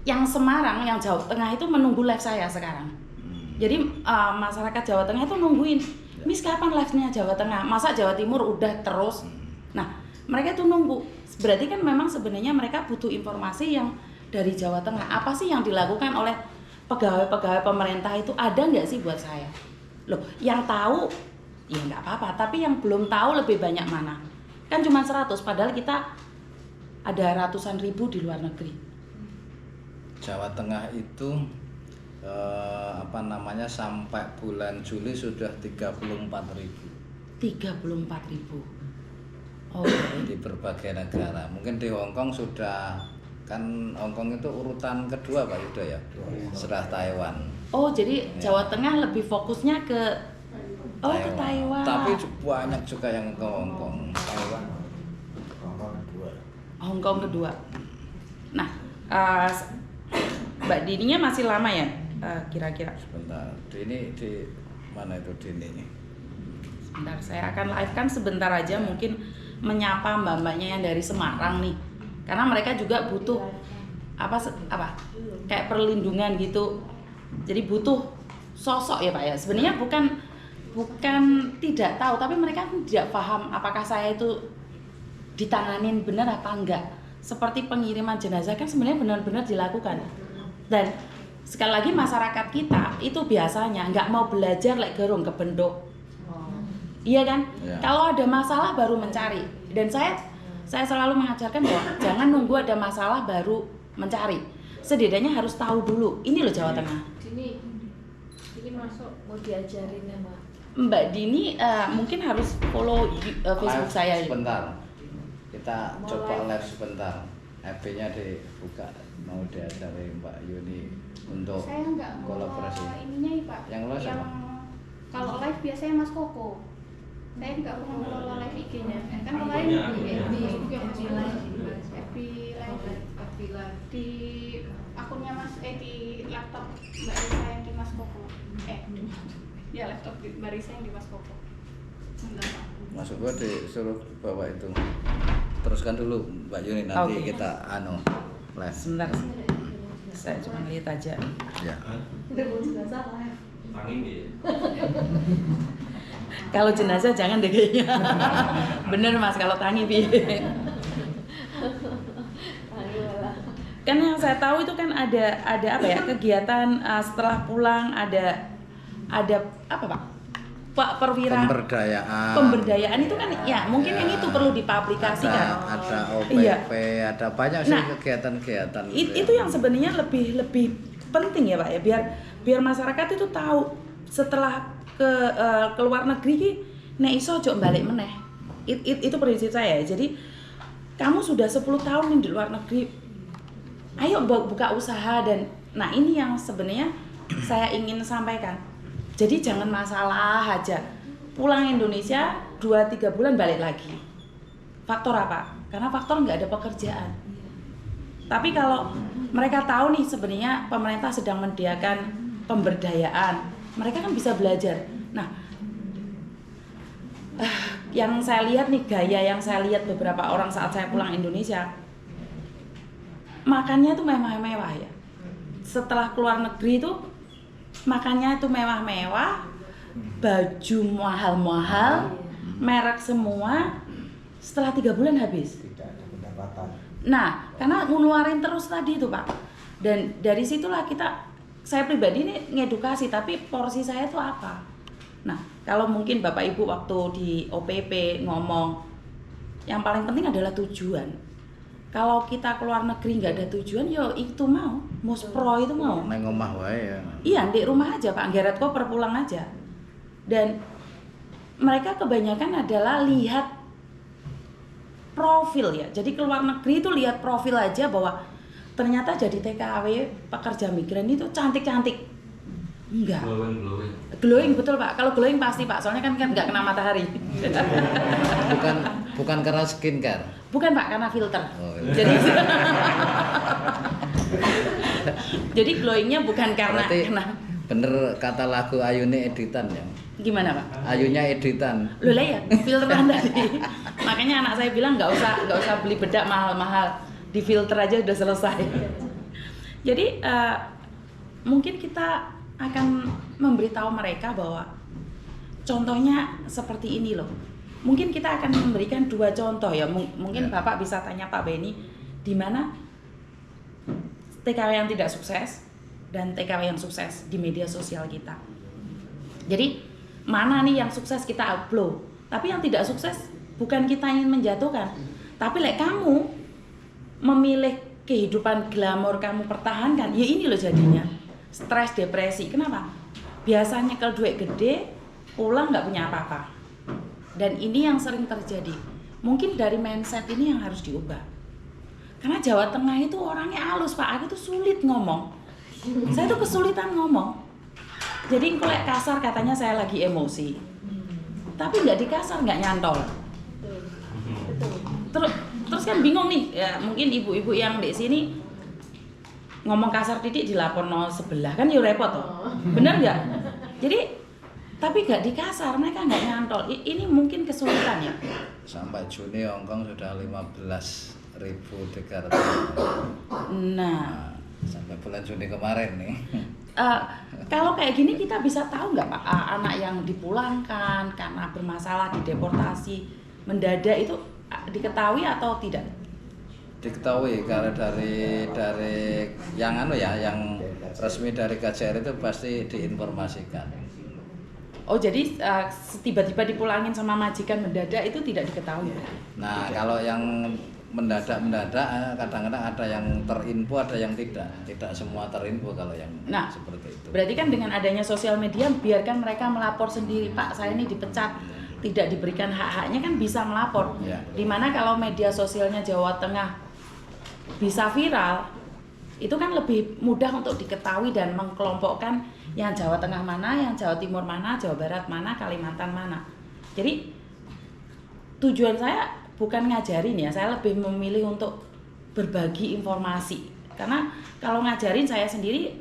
yang Semarang, yang Jawa Tengah itu menunggu live saya sekarang. Jadi masyarakat Jawa Tengah itu nungguin, Miss kapan live-nya Jawa Tengah? Masa Jawa Timur udah terus? Nah, mereka tuh nunggu. Berarti kan memang sebenarnya mereka butuh informasi yang dari Jawa Tengah. Apa sih yang dilakukan oleh pegawai-pegawai pemerintah itu, ada nggak sih buat saya? Loh, yang tahu ya nggak apa-apa, tapi yang belum tahu lebih banyak mana? Kan cuma 100, padahal kita ada ratusan ribu di luar negeri. Jawa Tengah itu sampai bulan Juli sudah 34.000. 34.000. Oh, di berbagai negara. Mungkin di Hong Kong sudah, kan Hong Kong itu urutan kedua Pak Yuda ya, setelah Taiwan. Oh, jadi Ya. Jawa Tengah lebih fokusnya ke ke Taiwan. Tapi banyak juga yang ke Hong Kong. Taiwan. Hong Kong kedua. Nah, Mbak Dininya masih lama ya, kira-kira? Sebentar, Dini di mana itu Dini? Sebentar, saya akan live kan sebentar aja, mungkin menyapa mbak-mbaknya yang dari Semarang nih, karena mereka juga butuh apa kayak perlindungan gitu. Jadi butuh sosok ya Pak ya. Sebenarnya bukan tidak tahu, tapi mereka tidak paham apakah saya itu ditanganin benar apa enggak. Seperti pengiriman jenazah kan sebenarnya benar-benar dilakukan. Dan sekali lagi masyarakat kita itu biasanya nggak mau belajar lek gerung ke bendok. Iya kan? Ya. Kalau ada masalah baru mencari. Dan saya selalu mengajarkan bahwa jangan nunggu ada masalah baru mencari. Setidaknya harus tahu dulu. Ini loh Jawa Tengah. Ini masuk mau diajarin ya Mbak. Mbak Dini mungkin harus follow Facebook Live saya. sebentar. Kita Mau coba live. live sebentar. FB-nya dibuka, mau diajari Mbak Yuni untuk Saya nggak kolaborasi. ngelola ininya ya Pak. Yang ngelola siapa? Kalau live biasanya Mas Koko. Saya nggak pernah ngelola live IG-nya. Kan kemarin di juga masih live. FB live di akunnya Mas di laptop Mbak Risa yang di Mas Koko. Ya laptop Mbak Risa yang di Mas Koko. Enggak Pak. Masuk gua disuruh bawa itu. Teruskan dulu Mbak Yuni, nanti Oke. kita live. Sebentar. Saya cuma lihat aja. Ya. Kalau jenazah jangan deh kayaknya. Bener Mas, kalau tangi bi. Kan yang saya tahu itu kan ada apa ya, kegiatan setelah pulang ada apa Pak? Pak Perwira pemberdayaan itu kan ya mungkin Ya. yang itu perlu dipublikasikan. Ada OPP, Iya. ada banyak sih Nah, kegiatan-kegiatan. Itu yang sebenarnya lebih penting ya Pak ya, biar masyarakat itu tahu setelah ke luar negeri nek iso ojo balik meneh. Itu prinsip saya. Jadi kamu sudah 10 tahun di luar negeri, ayo buka usaha. Dan nah ini yang sebenarnya saya ingin sampaikan. Jadi jangan masalah aja pulang Indonesia 2-3 bulan balik lagi. Faktor apa? Karena faktor nggak ada pekerjaan. Tapi kalau mereka tahu nih sebenarnya pemerintah sedang menyediakan pemberdayaan, mereka kan bisa belajar. Nah, yang saya lihat nih, gaya yang saya lihat beberapa orang saat saya pulang Indonesia, makannya tuh mewah-mewah ya. Setelah keluar negeri itu makannya itu mewah-mewah, baju mahal-mahal, merek semua. Setelah 3 bulan habis. Tidak ada pendapatan. Nah, karena ngeluarin terus tadi itu Pak. Dan dari situlah saya pribadi ini ngedukasi, tapi porsi saya itu apa? Nah, kalau mungkin Bapak Ibu waktu di OPP ngomong, yang paling penting adalah tujuan. Kalau kita keluar negeri nggak ada tujuan, yo itu mau muspro itu mau. Neng omah wae ya. Iya, di rumah aja Pak, Garret kok perpulang aja. Dan mereka kebanyakan adalah lihat profil ya. Jadi keluar negeri itu lihat profil aja bahwa ternyata jadi TKW pekerja migran itu cantik-cantik. Enggak. Glowing betul Pak. Kalau glowing pasti Pak, soalnya kan nggak kena matahari. Bukan karena skincare. Bukan Pak, karena filter. Oh, iya. Jadi glowingnya bukan karena Berarti bener kata lagu Ayune editan ya. gimana Pak? Ayunya editan. Loh lah ya, filteran tadi. Makanya anak saya bilang nggak usah beli bedak mahal-mahal, di filter aja udah selesai. Jadi mungkin kita akan memberitahu mereka bahwa contohnya seperti ini loh. Mungkin kita akan memberikan 2 contoh ya. Mungkin Bapak bisa tanya Pak Beni, di mana TKW yang tidak sukses dan TKW yang sukses di media sosial kita. Jadi mana nih yang sukses kita upload, tapi yang tidak sukses bukan kita ingin menjatuhkan, tapi kamu memilih kehidupan glamor kamu pertahankan, ya ini loh jadinya stres, depresi. Kenapa? Biasanya kalau duit gede pulang nggak punya apa-apa, dan ini yang sering terjadi. Mungkin dari mindset ini yang harus diubah, karena Jawa Tengah itu orangnya halus Pak, aku tuh sulit ngomong, saya tuh kesulitan ngomong. Jadi kalau kasar katanya saya lagi emosi, tapi nggak dikasar, nggak nyantol. Terus kan bingung nih, ya mungkin ibu-ibu yang di sini ngomong kasar titik dilapor no sebelah kan ya repot toh, bener nggak? Jadi tapi nggak dikasar, mereka nggak nyantol. Ini mungkin kesulitan ya. Sampai Juni Hongkong sudah 15.300. Nah, sampai bulan Juni kemarin nih. Kalau kayak gini kita bisa tahu nggak Pak, anak yang dipulangkan karena bermasalah dideportasi mendadak itu diketahui atau tidak? Diketahui karena dari yang yang resmi dari KJR itu pasti diinformasikan. Oh jadi tiba-tiba dipulangin sama majikan mendadak itu tidak diketahui? Nah kalau yang mendadak kadang-kadang ada yang terinfo, ada yang tidak semua terinfo kalau yang seperti itu. Berarti kan dengan adanya sosial media biarkan mereka melapor sendiri, Pak saya ini dipecat, tidak diberikan hak-haknya, kan bisa melapor ya. Dimana kalau media sosialnya Jawa Tengah bisa viral, itu kan lebih mudah untuk diketahui dan mengkelompokkan yang Jawa Tengah mana, yang Jawa Timur mana, Jawa Barat mana, Kalimantan mana. Jadi tujuan saya bukan ngajarin ya, saya lebih memilih untuk berbagi informasi. Karena kalau ngajarin saya sendiri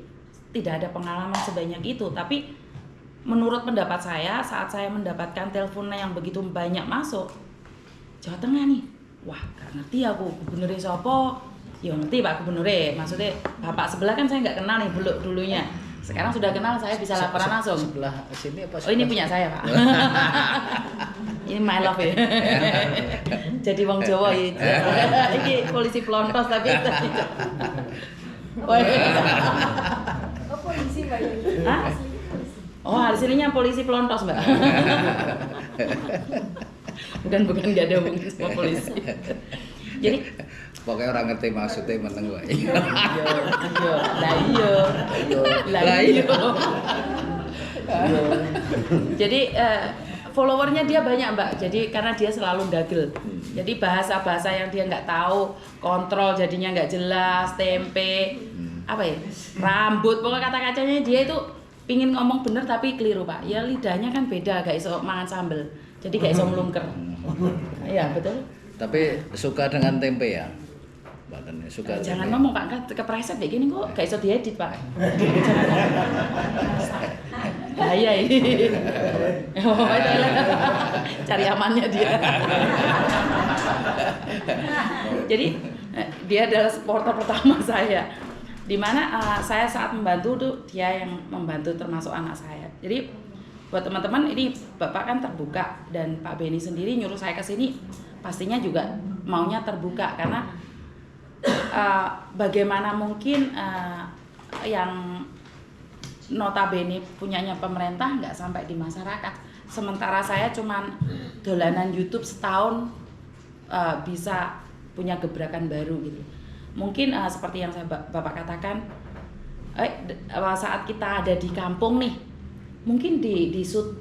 tidak ada pengalaman sebanyak itu, tapi menurut pendapat saya saat saya mendapatkan teleponnya yang begitu banyak masuk, Jawa Tengah nih, wah gak ngerti aku gubernurnya sopo, ya ngerti Pak gubernurnya, maksudnya bapak sebelah kan saya nggak kenal nih dulunya. Sekarang sudah kenal, saya bisa laporan langsung. Sebelah sini apa? Oh ini punya saya Pak. Ini my love ya. Jadi wong Jawa ya. Ini polisi pelontos tapi. Oh polisi Mbak itu. Hah? Oh hasilnya polisi pelontos Mbak. Bukan nggak ada hubungan sama polisi. Jadi pokoknya orang ngerti maksudnya meneng wae. Lah iya. Jadi followernya dia banyak Mbak. Jadi karena dia selalu dagel. Jadi bahasa-bahasa yang dia nggak tahu, kontrol jadinya nggak jelas, tempe, apa ya, rambut, pokoknya kata-katanya dia itu pingin ngomong bener tapi keliru Pak. Ya lidahnya kan beda, gak iso mangan sambel. Jadi gak iso melungker. Iya betul. Tapi suka dengan tempe ya? Suka Jangan ngomong Pak, kan kepreset begini kok gak iso diedit Pak. Bahaya ini. Oh, cari amannya dia. Jadi dia adalah supporter pertama saya. Dimana saya saat membantu tuh dia yang membantu termasuk anak saya. Jadi buat teman-teman ini Bapak kan terbuka dan Pak Beni sendiri nyuruh saya ke sini pastinya juga maunya terbuka karena bagaimana mungkin yang notabene punyanya pemerintah nggak sampai di masyarakat, sementara saya cuman dolanan YouTube setahun bisa punya gebrakan baru gitu. Mungkin seperti yang saya Bapak katakan, saat kita ada di kampung nih, mungkin di shoot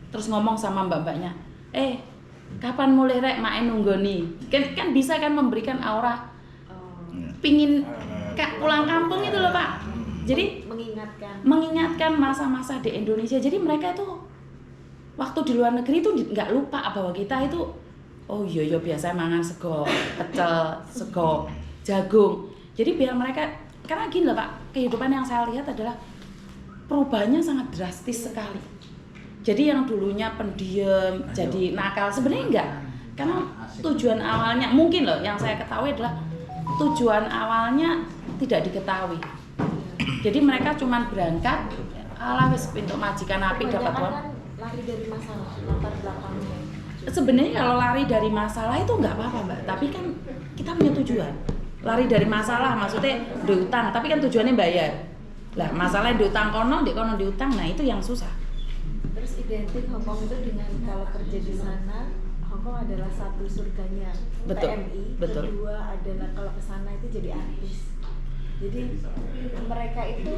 terus ngomong sama mbak-mbaknya, kapan mulai rek main nunggoni, kan bisa kan memberikan aura pingin pulang kampung itu loh Pak. Jadi mengingatkan masa-masa di Indonesia. Jadi mereka itu waktu di luar negeri itu nggak lupa bahwa kita itu oh iya biasa mangan sego pecel, sego jagung. Jadi biar mereka, karena gini loh Pak, kehidupan yang saya lihat adalah perubahannya sangat drastis sekali. Jadi yang dulunya pendiam jadi nakal sebenarnya enggak. Karena tujuan awalnya mungkin loh yang saya ketahui adalah tujuan awalnya tidak diketahui. Jadi mereka cuma berangkat, alah wis pintu majikan apik dapat uang. Kan lari dari masalah latar belakangnya. Sebenarnya kalau lari dari masalah itu nggak apa-apa Mbak, tapi kan kita punya tujuan. Lari dari masalah maksudnya diutang, tapi kan tujuannya bayar. Lah masalahnya diutang kono diutang, nah itu yang susah. Terus identik Hongkong itu dengan kalau kerja di sana, Hongkong adalah satu surganya Betul, PMI, betul. kedua adalah kalau ke sana itu jadi artis. Jadi mereka itu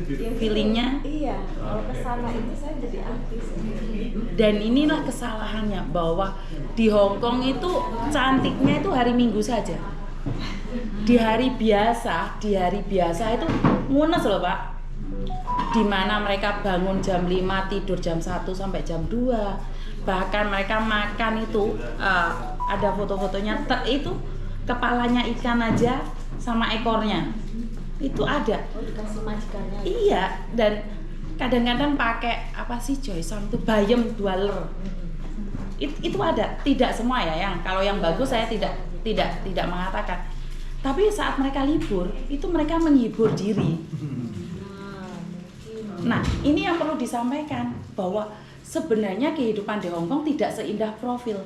ya, Feelingnya? iya, kalau ke sana itu saya jadi artis. Dan inilah kesalahannya bahwa di Hong Kong itu cantiknya itu hari Minggu saja. Di hari biasa itu ngunes loh Pak. Di mana mereka bangun jam 5, tidur jam 1 sampai jam 2. Bahkan mereka makan itu ada foto-fotonya itu kepalanya ikan aja sama ekornya. Itu ada. Oh, dikasih majikannya. Iya, dan kadang-kadang pakai apa sih Joyson itu bayam dwaler. Itu ada, tidak semua ya yang kalau yang bagus saya tidak mengatakan. Tapi saat mereka libur, itu mereka menghibur diri. Nah, ini yang perlu disampaikan bahwa sebenarnya kehidupan di Hong Kong tidak seindah profil.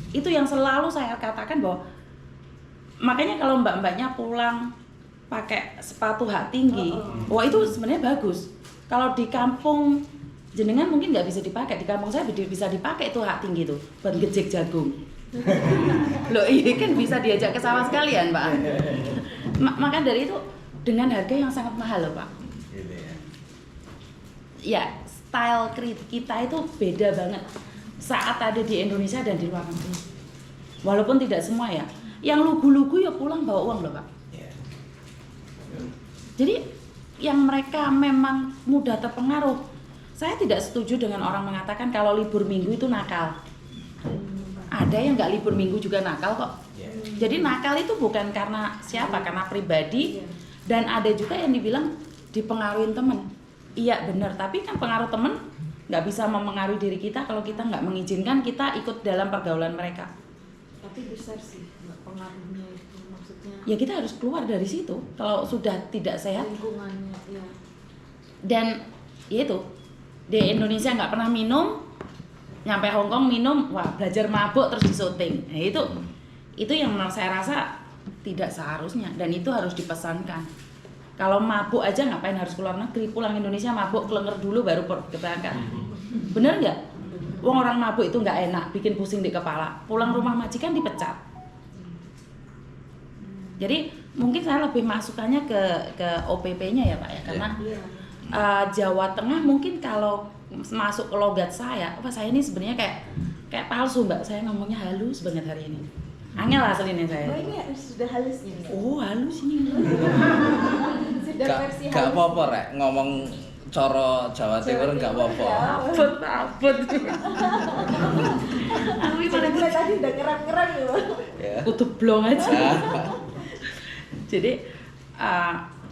Itu yang selalu saya katakan bahwa makanya kalau mbak-mbaknya pulang pakai sepatu hak tinggi, wah itu sebenarnya bagus. Kalau di kampung jenengan mungkin nggak bisa dipakai, di kampung saya bisa dipakai itu hak tinggi tuh buat ngejek jagung. Loh ini kan bisa diajak ke sawah sekalian Pak. Maka dari itu dengan harga yang sangat mahal loh Pak. Ya style kita itu beda banget saat ada di Indonesia dan di luar negeri. Walaupun tidak semua ya. Yang lugu-lugu ya pulang bawa uang loh Pak. Jadi yang mereka memang mudah terpengaruh. Saya tidak setuju dengan orang mengatakan kalau libur minggu itu nakal. Ada yang nggak libur minggu juga nakal kok. Jadi nakal itu bukan karena siapa, karena pribadi. Dan ada juga yang dibilang dipengaruhi teman. Iya benar, tapi kan pengaruh teman nggak bisa mempengaruhi diri kita kalau kita nggak mengizinkan kita ikut dalam pergaulan mereka. Tapi besar sih pengaruhnya itu, maksudnya. Ya kita harus keluar dari situ kalau sudah tidak sehat. Lingkungannya, ya. Dan ya itu di Indonesia nggak pernah minum, nyampe Hong Kong minum, wah belajar mabuk terus disyuting. Nah itu yang menurut saya rasa tidak seharusnya dan itu harus dipesankan. Kalau mabuk aja ngapain harus keluar negeri, pulang Indonesia mabuk kelenger dulu baru berangkat. Bener nggak? Wong orang mabuk itu nggak enak, bikin pusing di kepala. Pulang rumah majikan dipecat. Jadi mungkin saya lebih masukannya ke OPP-nya ya Pak ya, karena Jawa Tengah mungkin kalau masuk ke logat saya, saya ini sebenarnya kayak palsu Mbak, saya ngomongnya halus banget hari ini. Angel aslinya saya. Oh ini sudah halus ini. Oh halus ini. Sudah versi halus. Gak apa-apa rek ngomong coro Jawa Timur nggak apa-apa. Abot. Aku ini pada Tadi udah keren-keren loh. kutu blong aja. Jadi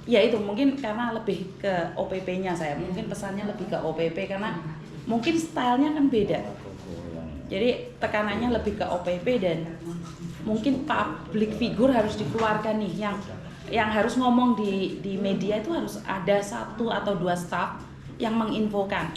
ya itu mungkin karena lebih ke OPP-nya saya. Mungkin pesannya lebih ke OPP karena mungkin stylenya kan beda. Jadi tekanannya lebih ke OPP dan mungkin public figure harus dikeluarkan nih yang harus ngomong di media itu harus ada 1 atau 2 staff yang menginfokan.